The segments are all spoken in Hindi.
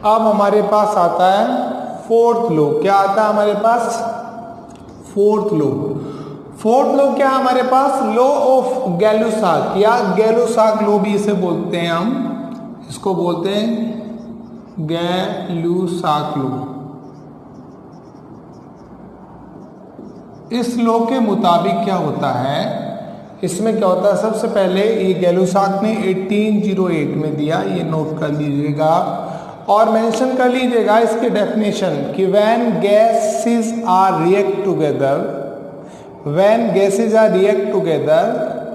अब हमारे पास आता है फोर्थ लॉ। क्या आता है हमारे पास? Fourth law. फोर्थ लॉ क्या है हमारे पास? लॉ ऑफ गैलुसाक या गैलुसाक लॉ भी इसे बोलते हैं हम, इसको बोलते हैं गैलुसाक लॉ। इस लॉ के मुताबिक क्या होता है, इसमें क्या होता है, सबसे पहले ये गैलुसाक ने 1808 में दिया, ये नोट कर लीजिएगा और मेंशन कर लीजिएगा इसके डेफिनेशन कि when gases are react together, when gases are react together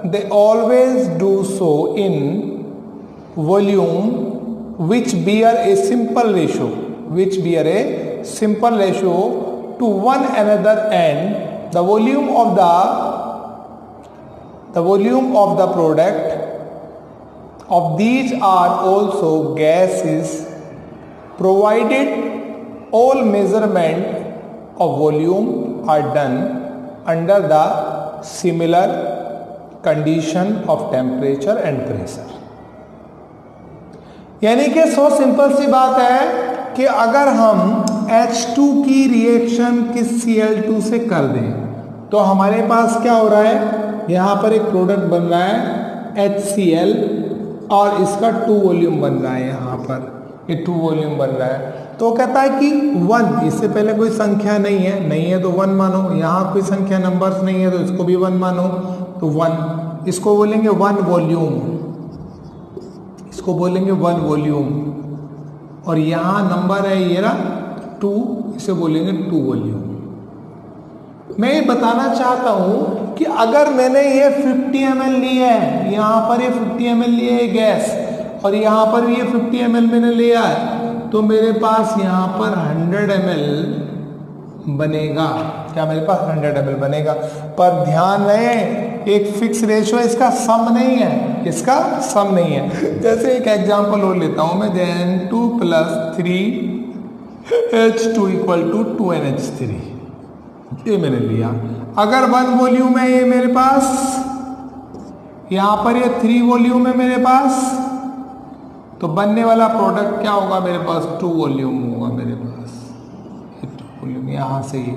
they always do so in volume which bear a simple ratio, which bear a simple ratio to one another, and the volume of the product of these are also gases, provided all measurement of volume are done under the similar condition of temperature and pressure। यानी कि सो सिंपल सी बात है कि अगर हम H2 की रिएक्शन किस Cl2 से कर दें तो हमारे पास क्या हो रहा है, यहाँ पर एक प्रोडक्ट बन रहा है HCl और इसका 2 वॉल्यूम बन रहा है, यहाँ पर ये 2 वॉल्यूम बन रहा है। तो कहता है कि 1, इससे पहले कोई संख्या नहीं है तो 1 मानो, यहाँ कोई संख्या नंबर्स नहीं है तो इसको भी 1 मानो, तो 1 इसको बोलेंगे 1 वॉल्यूम, इसको बोलेंगे 1 वॉल्यूम, और यहाँ नंबर है ये रहा 2, इसे बोलेंगे 2 वॉल्यूम। मैं ये बताना चाहता हूँ कि अगर मैंने ये 50 ml लिया है, यहाँ पर ये 50 ml लिए है गैस और यहाँ पर भी ये 50 ml मैंने लिया है, तो मेरे पास यहाँ पर 100 ml बनेगा। क्या मेरे पास 100 ml बनेगा? पर ध्यान रहे एक फिक्स रेशियो, इसका सम नहीं है, इसका सम नहीं है। जैसे एक एग्जांपल और लेता हूं मैं, N2 + 3H2 = 2NH3, ये मैंने लिया। अगर 1 वॉल्यूम है ये मेरे पास, यहां पर ये 3 वॉल्यूम है मेरे पास, तो बनने वाला प्रोडक्ट क्या होगा मेरे पास? 2 वॉल्यूम होगा मेरे पास, 2 वॉल्यूम यहां से ही।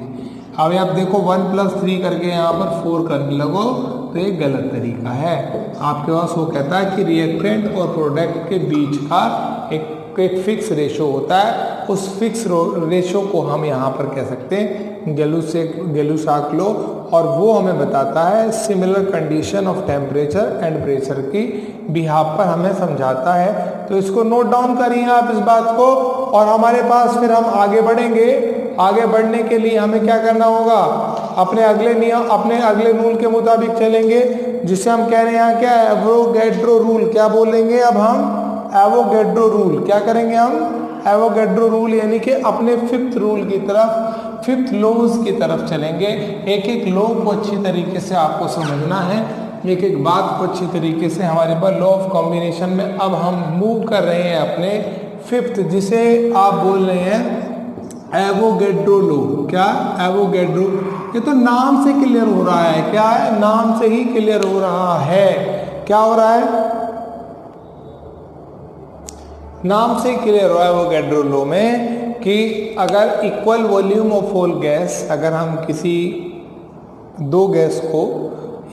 अब आप देखो 1 + 3 करके यहाँ पर 4 करने लगो तो ये गलत तरीका है। आपके पास वो कहता है कि रिएक्टेंट और प्रोडक्ट के बीच का एक फिक्स रेशो होता है, उस फिक्स रेशो को हम यहाँ पर कह सकते हैं गैलुसाक लॉ, और वो हमें बताता है similar condition of temperature and pressure की बिहाफ पर हमें समझाता है। तो इसको नोट डाउन करिए आप इस बात को, और हमारे पास फिर हम आगे बढ़ेंगे। आगे बढ़ने के लिए हमें क्या करना होगा, अपने अगले नियम, अपने अगले रूल के मुताबिक चलेंगे, जिसे हम कह रहे हैं क्या, एवोगैड्रो रूल। क्या बोलेंगे अब हम? Avogadro rule. क्या करेंगे हम? एवोगैड्रो रूल, यानी कि अपने 5th रूल की तरफ, 5th लॉज की तरफ चलेंगे। एक एक लॉ को अच्छी तरीके से आपको समझना है, एक एक बात को अच्छी तरीके से। हमारे पास लॉ ऑफ कॉम्बिनेशन में अब हम मूव कर रहे हैं अपने 5th, जिसे आप बोल रहे हैं एवोगैड्रो लॉ। क्या? एवोगैड्रो। ये तो नाम से क्लियर हो रहा है, क्या है, नाम से ही क्लियर हो रहा है। क्या हो रहा है? नाम से क्लियर हो रहा है एवोगैड्रो लॉ में कि अगर equal volume of whole gas, अगर हम किसी 2 गैस को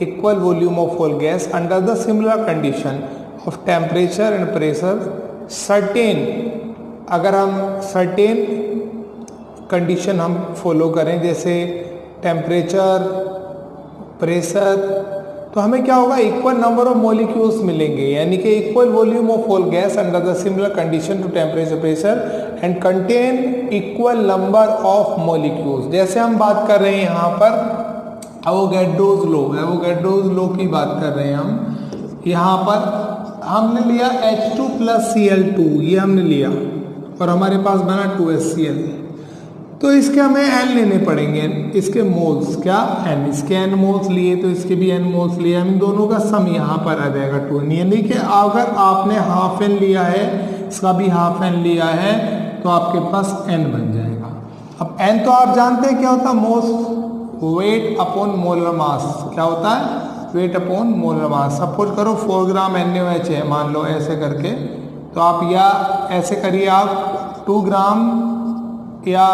equal volume of whole gas under the similar condition of temperature and pressure certain, अगर हम सर्टेन कंडीशन हम फॉलो करें, जैसे टेम्परेचर, प्रेशर, तो हमें क्या होगा, इक्वल नंबर ऑफ मॉलिक्यूल्स मिलेंगे, यानी कि equal volume of whole gas under the similar condition to temperature, pressure and contain equal number of molecules. जैसे हम बात कर रहे हैं यहाँ पर एवोगैड्रोस लॉ, एवोगैड्रोस लॉ की बात कर रहे हैं हम। यहाँ पर हमने लिया H2 + Cl2, ये हमने लिया और हमारे पास बना 2HCl। तो इसके हमें n लेने पड़ेंगे, इसके मोल्स। क्या? n, इसके n मोल्स लिए तो इसके भी n मोल्स लिए, हम दोनों का सम यहाँ पर आ जाएगा 2, यानी कि अगर आपने हाफ n लिया है, इसका भी हाफ n लिया है, तो आपके पास n बन जाएगा। अब n तो आप जानते हैं क्या होता है, most weight upon molar mass. क्या होता है? Weight upon molar mass. Suppose करो 4 ग्राम NaOH है, मान लो ऐसे करके, तो आप या ऐसे करिए, आप 2 ग्राम या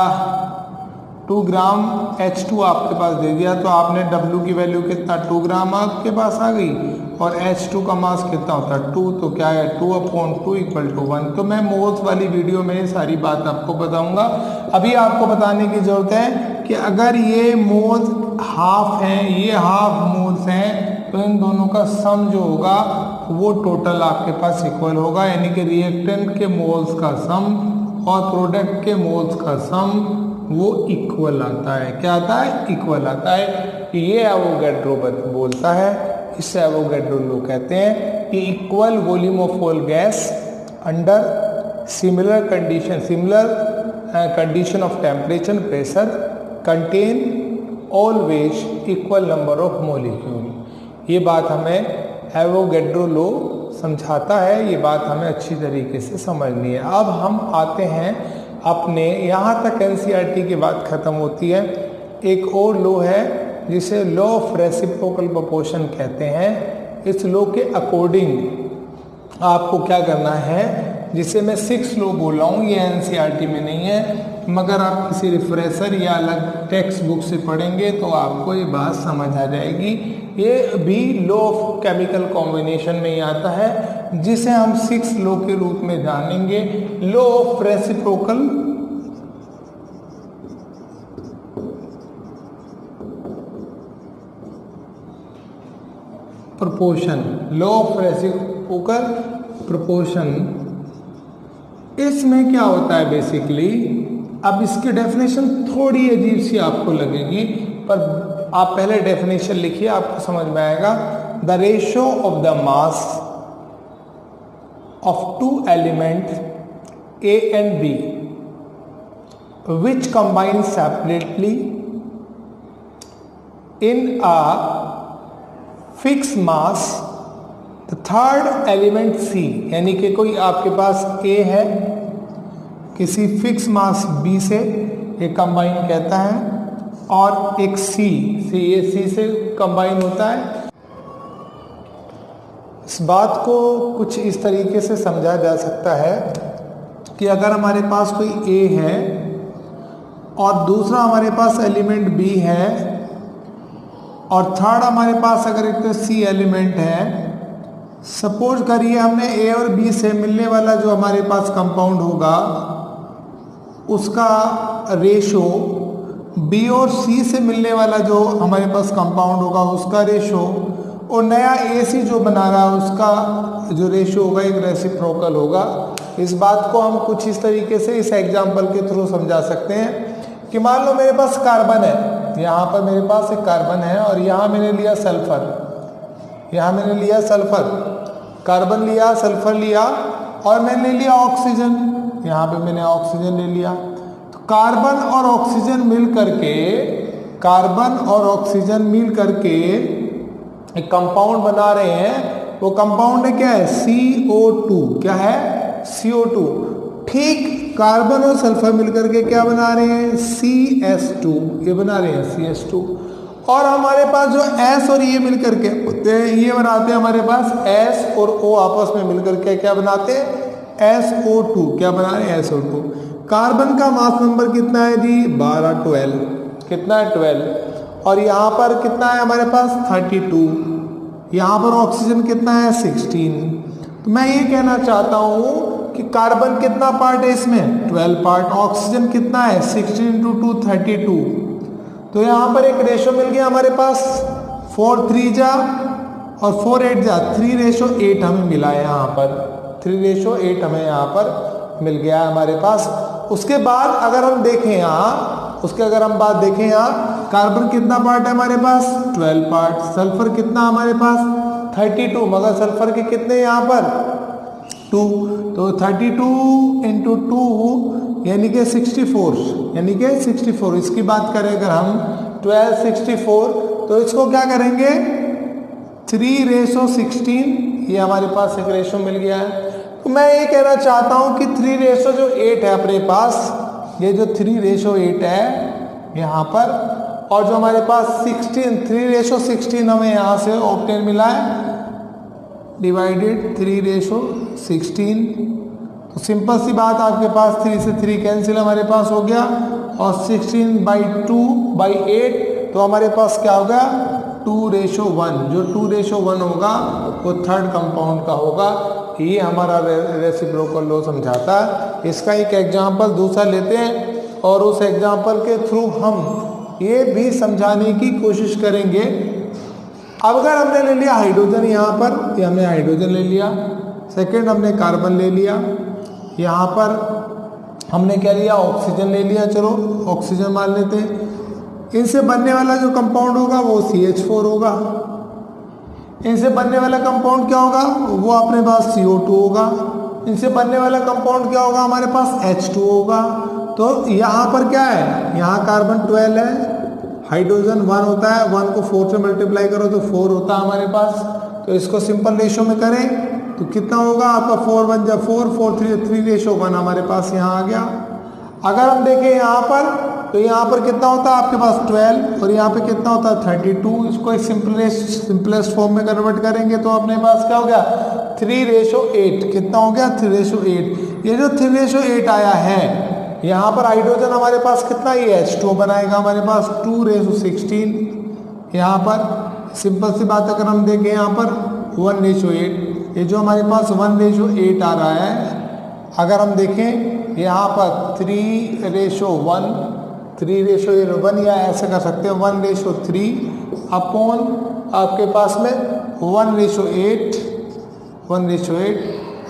2 ग्राम H2 आपके पास दे दिया, तो आपने W की वैल्यू कितना 2 ग्राम आपके पास आ गई, और H2 का मास कितना होता है 2, तो क्या है 2/2 = 1। तो मैं मोल्स वाली वीडियो में सारी बात आपको बताऊंगा। अभी आपको बताने की जरूरत है कि अगर ये मोल्स हाफ हैं, ये हाफ मोल्स हैं, तो इन दोनों का सम जो होगा वो टोटल आपके पास इक्वल होगा, यानी कि रिएक्टेंट के मोल्स का सम और प्रोडक्ट के मोल्स का सम वो इक्वल आता है। क्या आता है? इक्वल आता है। ये एवोगैड्रो बोलता है, इसे एवोगैड्रो लो कहते हैं कि equal volume of all gas under similar condition of temperature pressure contain always equal number of molecule. ये बात हमें एवोगैड्रो लो समझाता है, ये बात हमें अच्छी तरीके से समझनी है। अब हम आते हैं अपने, यहाँ तक एनसीईआरटी की बात खत्म होती है। एक और लो है जिसे लॉ ऑफ रेसिप्रोकल प्रोपोर्शन कहते हैं। इस लॉ के अकॉर्डिंग आपको क्या करना है, जिसे मैं 6 लॉ बोल रहा हूँ, ये एनसीईआरटी में नहीं है, मगर आप किसी रिफ्रेशर या अलग टेक्स्ट बुक से पढ़ेंगे तो आपको ये बात समझ आ जाएगी। ये भी लॉ ऑफ केमिकल कॉम्बिनेशन में ही आता है, जिसे हम 6 लॉ के रूप में जानेंगे। Law of reciprocal proportion, law of reciprocal proportion. इसमें क्या होता है बेसिकली, अब इसकी डेफिनेशन थोड़ी अजीब सी आपको लगेगी, पर आप पहले डेफिनेशन लिखिए, आपको समझ में आएगा। The ratio of the mass of 2 element A and B which combine separately in a fixed mass, the third element C, यानी कि कोई आपके पास A है, किसी फिक्स मास B से ये कंबाइन कहता है, और एक C से, ये C से कंबाइन होता है। इस बात को कुछ इस तरीके से समझा जा सकता है कि अगर हमारे पास कोई A है और दूसरा हमारे पास एलिमेंट B है, और थर्ड हमारे पास अगर एक C एलिमेंट है, सपोज करिए हमने A और B से मिलने वाला जो हमारे पास कंपाउंड होगा उसका रेशो B और C से मिलने वाला जो हमारे पास कंपाउंड होगा उसका रेशो, और नया AC जो बना रहा है उसका जो रेशो होगा एक रेसिप्रोकल होगा। इस बात को हम कुछ इस तरीके से इस एग्जांपल के थ्रू समझा सकते हैं कि मान लो मेरे पास कार्बन है, यहाँ पर मेरे पास एक कार्बन है और यहाँ मैंने लिया सल्फर, यहाँ मैंने लिया सल्फर, कार्बन लिया, सल्फर लिया, और मैंने लिया ऑक्सीजन, यहाँ पे मैंने ऑक्सीजन ले लिया। तो कार्बन और ऑक्सीजन मिल करके, कार्बन और ऑक्सीजन मिल करके एक कंपाउंड बना रहे हैं। वो कंपाउंड है क्या है? CO2। क्या है? CO2। ठीक कार्बन और सल्फर मिलकर के क्या बना रहे हैं? CS2। ये बना रहे हैं CS2। और हमारे पास जो S और ये मिलकर के होते हैं, ये बनाते हैं हमारे पास S और O आपस में मिलकर के क्या बनाते हैं? SO2। क्या बना रहे हैं? SO2। कार्बन का मास नंबर कितना है जी? 12 कितना है? 12। और यहाँ पर कितना है हमारे पास? 32। यहाँ पर ऑक्सीजन कितना है? 16। तो मैं ये कहना चाहता हूँ कि कार्बन कितना पार्ट है इसमें? 12 पार्ट। ऑक्सीजन कितना है? 16 × 2 32। तो यहाँ पर एक रेशो मिल गया हमारे पास, 4 3 जा और 4 8 जा, 3:8 हमें मिला है यहाँ पर, 3:8 हमें यहाँ पर मिल गया है हमारे पास। उसके बाद अगर हम देखें यहाँ, उसके अगर हम बात देखें यहाँ, कार्बन कितना पार्ट है हमारे पास? 12 पार्ट। सल्फर कितना हमारे पास? 32, मगर सल्फर के कितने यहाँ पर? 2। तो 32 × 2 यानी कि 64, यानी कि 64। इसकी बात करें अगर हम 12 64, तो इसको क्या करेंगे? 3:16, ये हमारे पास एक रेशो मिल गया है। तो मैं ये कहना चाहता हूँ कि 3:8 है अपने पास, ये जो 3:8 है यहाँ पर, और जो हमारे पास 3:16 हमें यहाँ से ऑब्टेन मिला है, डिवाइडेड 3:16, तो सिंपल सी बात, आपके पास 3 से 3 कैंसिल हमारे पास हो गया, और 16/2/8 तो हमारे पास क्या होगा 2:1। जो 2:1 होगा वो थर्ड कंपाउंड का होगा। ये हमारा रेसिप्रोकल लॉ समझाता है। इसका एक एग्जाम्पल दूसरा लेते हैं और उस एग्जाम्पल के थ्रू हम ये भी समझाने की कोशिश करेंगे। अब अगर हमने ले लिया हाइड्रोजन यहाँ पर, ये हमने हाइड्रोजन ले लिया, सेकेंड हमने कार्बन ले लिया, यहाँ पर हमने क्या लिया ऑक्सीजन ले लिया, चलो ऑक्सीजन मान लेते हैं। इनसे बनने वाला जो कंपाउंड होगा वो CH4 होगा, इनसे बनने वाला कंपाउंड क्या होगा वो अपने पास CO2 होगा, इनसे बनने वाला कंपाउंड क्या होगा हमारे पास H2 होगा। तो यहाँ पर क्या है, यहाँ कार्बन 12 है, हाइड्रोजन 1 होता है, 1 को 4 से मल्टीप्लाई करो तो 4 होता है हमारे पास। तो इसको सिंपल रेशो में करें तो कितना होगा आपका 4 1 जा 4 4 3:1 हमारे पास यहाँ आ गया। अगर हम देखें यहाँ पर तो यहाँ पर कितना होता है आपके पास 12 और यहाँ पे कितना होता है 32। इसको एक सिंपलेस्ट फॉर्म में कन्वर्ट करेंगे तो अपने पास क्या हो गया 3:8। कितना हो गया 3:8। ये जो 3:8 आया है यहाँ पर हाइड्रोजन हमारे पास कितना, ये H2 बनाएगा हमारे पास 2:16। यहाँ पर सिंपल सी बात अगर हम देखें यहाँ पर 1:8, ये जो हमारे पास 1:8 आ रहा है। अगर हम देखें यहाँ पर 3:1 या ऐसे कर सकते हैं 1:3 अपॉन आपके पास में 1:8।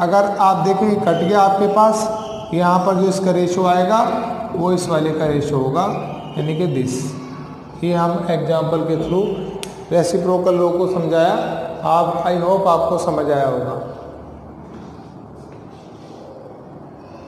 अगर आप देखें कट गया आपके पास, यहाँ पर जो इसका रेशो आएगा वो इस वाले का रेशो होगा, यानी कि दिस। ये हम एग्जाम्पल के थ्रू रेसिप्रोकल लॉ को समझाया। आप आई होप आपको समझ आया होगा।